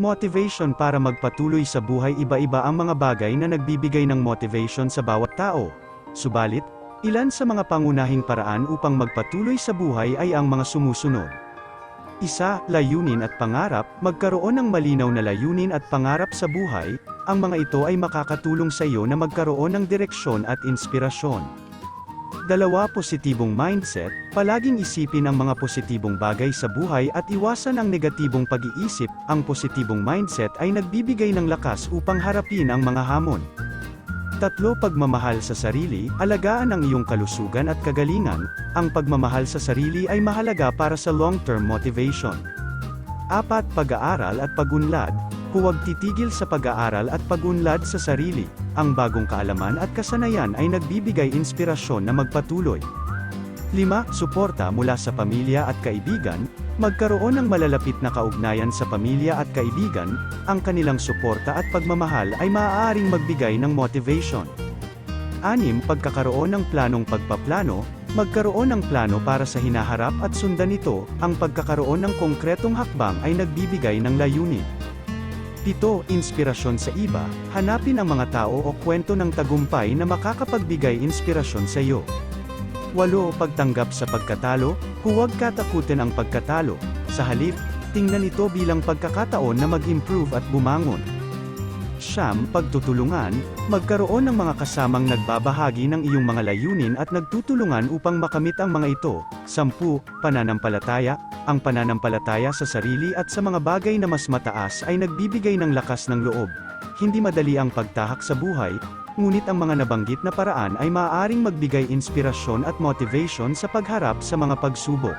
Motivation para magpatuloy sa buhay. Iba-iba ang mga bagay na nagbibigay ng motivation sa bawat tao. Subalit, ilan sa mga pangunahing paraan upang magpatuloy sa buhay ay ang mga sumusunod. Isa, layunin at pangarap. Magkaroon ng malinaw na layunin at pangarap sa buhay, ang mga ito ay makakatulong sa iyo na magkaroon ng direksyon at inspirasyon. Dalawa, positibong mindset. Palaging isipin ang mga positibong bagay sa buhay at iwasan ang negatibong pag-iisip. Ang positibong mindset ay nagbibigay ng lakas upang harapin ang mga hamon. Tatlo, pagmamahal sa sarili. Alagaan ang iyong kalusugan at kagalingan. Ang pagmamahal sa sarili ay mahalaga para sa long-term motivation. Apat, pag-aaral at pag-unlad. Huwag titigil sa pag-aaral at pag-unlad sa sarili. Ang bagong kaalaman at kasanayan ay nagbibigay inspirasyon na magpatuloy. 5. Suporta mula sa pamilya at kaibigan. Magkaroon ng malalapit na kaugnayan sa pamilya at kaibigan. Ang kanilang suporta at pagmamahal ay maaaring magbigay ng motivation. 6. Pagkakaroon ng planong pagpaplano. Magkaroon ng plano para sa hinaharap at sundan ito. Ang pagkakaroon ng konkretong hakbang ay nagbibigay ng layunin. 7. Inspirasyon sa iba. Hanapin ang mga tao o kwento ng tagumpay na makakapagbigay inspirasyon sa iyo. 8. Pagtanggap sa pagkatalo. Huwag katakutin ang pagkatalo. Sa halip, tingnan ito bilang pagkakataon na mag-improve at bumangon. 9. Pagtutulungan. Magkaroon ng mga kasamang nagbabahagi ng iyong mga layunin at nagtutulungan upang makamit ang mga ito. 10. Pananampalataya. Ang pananampalataya sa sarili at sa mga bagay na mas mataas ay nagbibigay ng lakas ng loob. Hindi madali ang pagtahak sa buhay, ngunit ang mga nabanggit na paraan ay maaaring magbigay inspirasyon at motivation sa pagharap sa mga pagsubok.